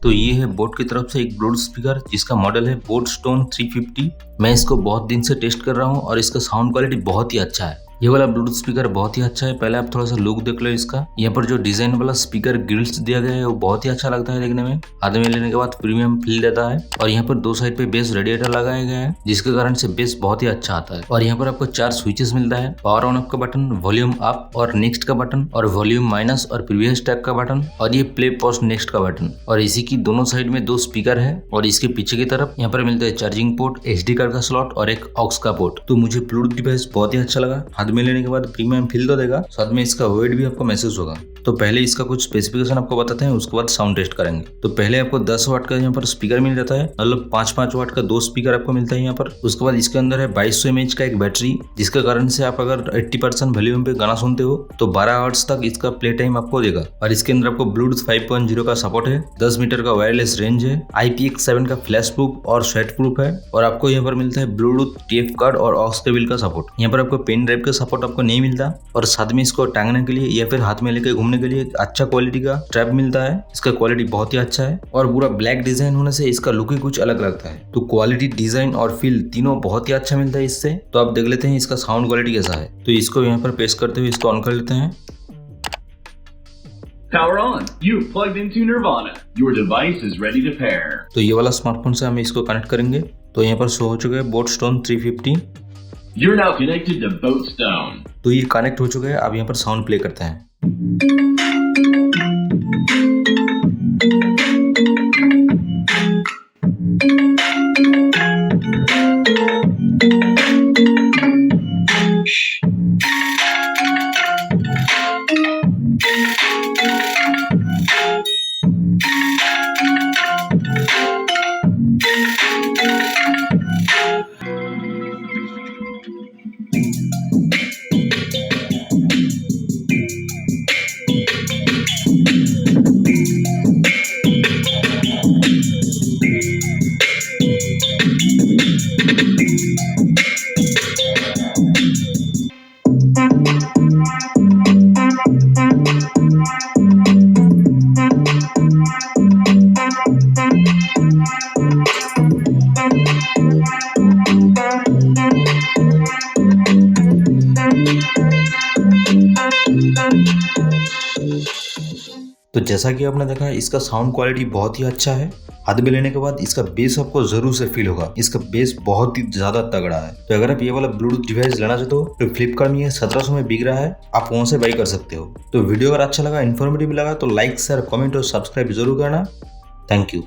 तो ये है बोट की तरफ से एक ब्लूटूथ स्पीकर जिसका मॉडल है बोट स्टोन 350। मैं इसको बहुत दिन से टेस्ट कर रहा हूँ और इसका साउंड क्वालिटी बहुत ही अच्छा है। ये वाला ब्लूटूथ स्पीकर बहुत ही अच्छा है। पहले आप थोड़ा सा लुक देख लो इसका। यहाँ पर जो डिजाइन वाला स्पीकर ग्रिल्स दिया गया है वो बहुत ही अच्छा लगता है देखने में। हाथ में लेने के बाद प्रीमियम फील देता है। और यहाँ पर दो साइड पे बेस रेडिएटर लगाया गया है जिसके कारण से बेस बहुत ही अच्छा आता है। और यहाँ पर आपको 4 स्विचेस मिलता है, पावर ऑन ऑफ का बटन, वॉल्यूम अप और नेक्स्ट का बटन, और वॉल्यूम माइनस और प्रीवियस टैग का बटन, और ये प्ले पॉज नेक्स्ट का बटन। और इसी की दोनों साइड में 2 स्पीकर है। और इसके पीछे की तरफ यहाँ पर मिलता है चार्जिंग पोर्ट, SD कार्ड का स्लॉट और एक ऑक्स का पोर्ट। तो मुझे ब्लूटूथ डिवाइस बहुत ही अच्छा लगा। हाथ में लेने के बाद प्रीमियम फील तो देगा, साथ में इसका वेट भी आपको महसूस होगा। तो पहले इसका कुछ स्पेसिफिकेशन आपको बताते हैं, उसके बाद साउंड टेस्ट करेंगे। तो पहले आपको 10 वाट का यहाँ पर स्पीकर मिल जाता है, मतलब 5-5 वाट का 2 स्पीकर आपको मिलता है यहाँ पर। उसके बाद इसके अंदर है 2200 mAh का एक बैटरी, जिसके कारण से आप अगर 80% वॉल्यूम पे गाना सुनते हो तो 12 आवर्स तक इसका प्ले टाइम आपको देगा। और इसके अंदर आपको ब्लूटूथ 5.0 का सपोर्ट है, 10 मीटर का वायरलेस रेंज है, IPX7 का फ्लैश प्रूफ और स्वेट प्रूफ है। और आपको यहाँ पर मिलता है ब्लूटूथ TF कार्ड और ऑक्स केबल का सपोर्ट। यहाँ पर आपको पेन ड्राइव का सपोर्ट आपको नहीं मिलता। और साथ में इसको टांगने के लिए या फिर हाथ में लेकर घूमने के लिए एक अच्छा क्वालिटी का स्ट्रैप मिलता है। इसका क्वालिटी बहुत ही अच्छा है और पूरा ब्लैक डिजाइन होने से इसका लुक ही कुछ अलग लगता है। तो क्वालिटी, डिजाइन और फील तीनों बहुत ही अच्छा मिलता है इससे। तो आप देख लेते हैं इसका साउंड क्वालिटी कैसा है। तो इसको यहाँ पर पेस्ट करते हुए इसको ऑन कर लेते हैं। Power on. You've plugged into Nirvana. Your device is ready to pair. तो ये वाला स्मार्टफोन से हम इसको कनेक्ट करेंगे। तो यहाँ पर शो हो चुका है boat stone 350। You're now connected to Boat Stone. तो ये कनेक्ट हो चुका है। अब यहाँ पर साउंड प्ले करते हैं। तो जैसा कि आपने देखा इसका साउंड क्वालिटी बहुत ही अच्छा है। हाथ में लेने के बाद इसका बेस आपको जरूर से फील होगा। इसका बेस बहुत ही ज्यादा तगड़ा है। तो अगर आप ये वाला ब्लूटूथ डिवाइस लेना चाहते हो तो फ्लिपकार्ट में ये 1700 में बिक रहा है, आप वहां से बाई कर सकते हो। तो वीडियो अगर अच्छा लगा, इन्फॉर्मेटिव लगा तो लाइक, शेयर, कमेंट और सब्सक्राइब जरूर करना। Thank you.